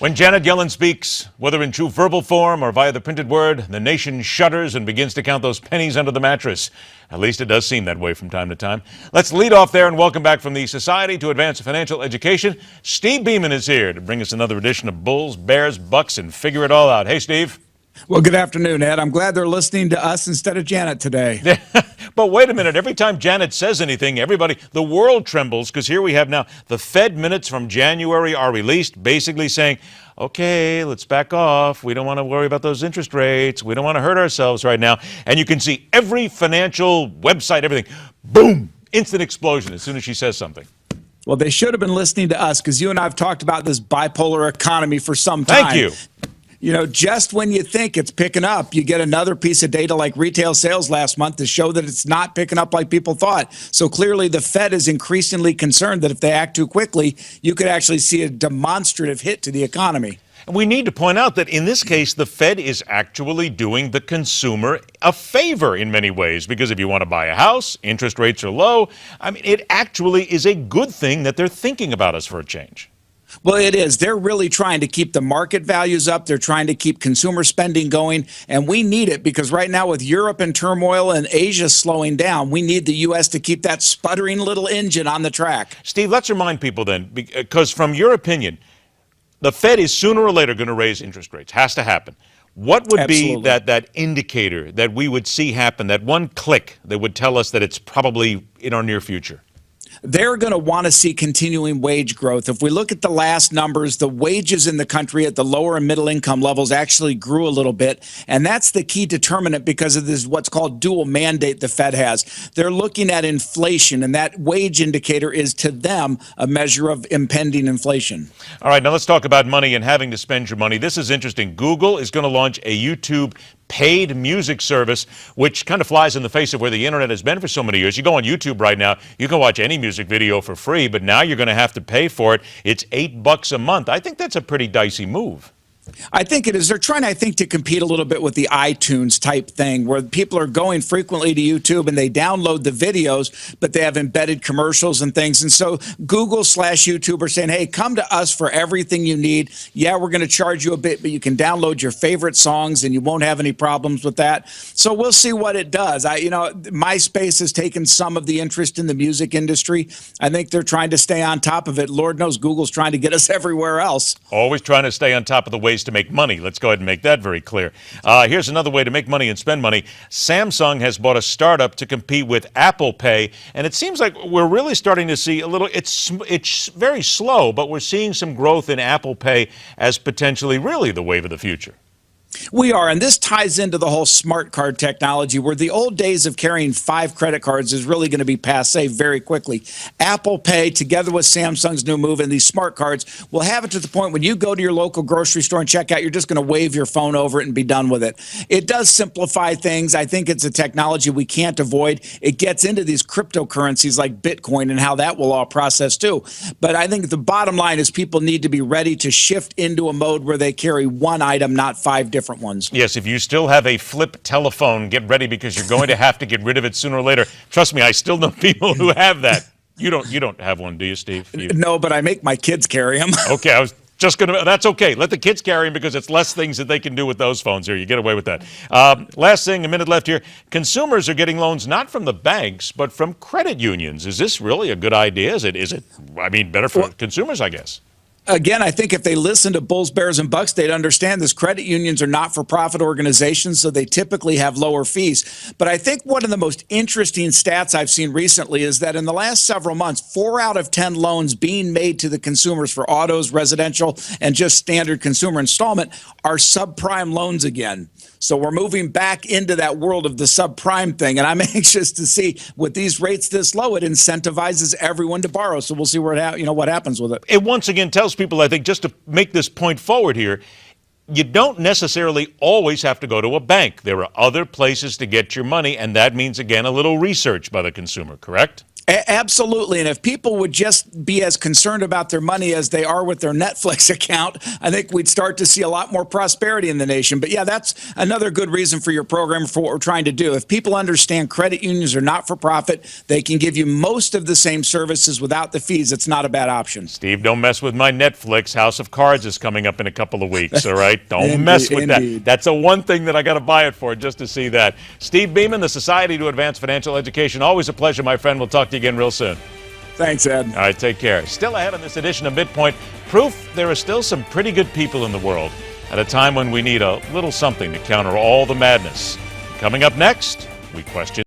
When Janet Yellen speaks, whether in true verbal form or via the printed word, the nation shudders and begins to count those pennies under the mattress. At least it does seem that way from time to time. Let's lead off there and welcome back from the Society to Advance Financial Education. Steve Beaman is here to bring us another edition of Bulls, Bears, Bucks, and figure it all out. Hey, Steve. Well, good afternoon, Ed. I'm glad they're listening to us instead of Janet today. But wait a minute. Every time Janet says anything, the world trembles, because here we have now the Fed minutes from January are released, basically saying, okay, let's back off. We don't want to worry about those interest rates. We don't want to hurt ourselves right now. And you can see every financial website, everything, boom, instant explosion as soon as she says something. Well, they should have been listening to us because you and I have talked about this bipolar economy for some time. Thank you. You know, just when you think it's picking up, you get another piece of data like retail sales last month to show that it's not picking up like people thought. So clearly the Fed is increasingly concerned that if they act too quickly, you could actually see a demonstrative hit to the economy. And we need to point out that in this case, the Fed is actually doing the consumer a favor in many ways, because if you want to buy a house, interest rates are low. I mean, it actually is a good thing that they're thinking about us for a change. Well, it is. They're really trying to keep the market values up. They're trying to keep consumer spending going. And we need it because right now with Europe in turmoil and Asia slowing down, we need the U.S. to keep that sputtering little engine on the track. Steve, let's remind people then, because from your opinion, the Fed is sooner or later going to raise interest rates. Has to happen. What would be that indicator that we would see happen, that one click that would tell us that it's probably in our near future? They're going to want to see continuing wage growth. If we look at the last numbers, the wages in the country at the lower and middle income levels actually grew a little bit. And that's the key determinant because of this what's called dual mandate the Fed has. They're looking at inflation, and that wage indicator is to them a measure of impending inflation. All right, now let's talk about money and having to spend your money. This is interesting. Google is going to launch a YouTube paid music service, which kind of flies in the face of where the internet has been for so many years. You go on YouTube right now, you can watch any music video for free, but now you're going to have to pay for it. It's $8 a month. I think that's a pretty dicey move. I think it is. They're trying, I think, to compete a little bit with the iTunes type thing where people are going frequently to YouTube and they download the videos, but they have embedded commercials and things. And so Google/YouTube are saying, hey, come to us for everything you need. Yeah, we're going to charge you a bit, but you can download your favorite songs and you won't have any problems with that. So we'll see what it does. MySpace has taken some of the interest in the music industry. I think they're trying to stay on top of it. Lord knows Google's trying to get us everywhere else. Always trying to stay on top of the ways to make money. Let's go ahead and make that very clear. Here's another way to make money and spend money. Samsung has bought a startup to compete with Apple Pay, and it seems like we're really starting to see a little, it's very slow, but we're seeing some growth in Apple Pay as potentially really the wave of the future. We are, and this ties into the whole smart card technology where the old days of carrying 5 credit cards is really going to be passé very quickly. Apple Pay, together with Samsung's new move and these smart cards, will have it to the point when you go to your local grocery store and check out, you're just going to wave your phone over it and be done with it. It does simplify things. I think it's a technology we can't avoid. It gets into these cryptocurrencies like Bitcoin and how that will all process too. But I think the bottom line is people need to be ready to shift into a mode where they carry one item, not 5 different ones. Yes, if you still have a flip telephone, get ready because you're going to have to get rid of it sooner or later. Trust me, I still know people who have that. You don't have one, do you, Steve? No, but I make my kids carry them. Okay, I was just going to, that's okay. Let the kids carry them because it's less things that they can do with those phones here. You get away with that. Last thing, a minute left here. Consumers are getting loans not from the banks, but from credit unions. Is this really a good idea? Is it better for consumers, I guess? Again, I think if they listen to Bulls, Bears, and Bucks, they'd understand this. Credit unions are not-for-profit organizations, so they typically have lower fees. But I think one of the most interesting stats I've seen recently is that in the last several months, 4 out of 10 loans being made to the consumers for autos, residential, and just standard consumer installment are subprime loans again. So we're moving back into that world of the subprime thing, and I'm anxious to see with these rates this low, it incentivizes everyone to borrow. So we'll see what happens with it. It once again tells people, I think, just to make this point forward here, you don't necessarily always have to go to a bank. There are other places to get your money, and that means, again, a little research by the consumer, correct? Absolutely. And if people would just be as concerned about their money as they are with their Netflix account, I think we'd start to see a lot more prosperity in the nation. But yeah, that's another good reason for your program, for what we're trying to do. If people understand credit unions are not for profit, they can give you most of the same services without the fees. It's not a bad option. Steve, don't mess with my Netflix. House of Cards is coming up in a couple of weeks, all right? Don't mess with that. That's the one thing that I got to buy it for, just to see that. Steve Beaman, the Society to Advance Financial Education. Always a pleasure, my friend. We'll talk to you again real soon. Thanks, Ed. All right, take care. Still ahead on this edition of MidPoint, proof there are still some pretty good people in the world at a time when we need a little something to counter all the madness. Coming up next, we question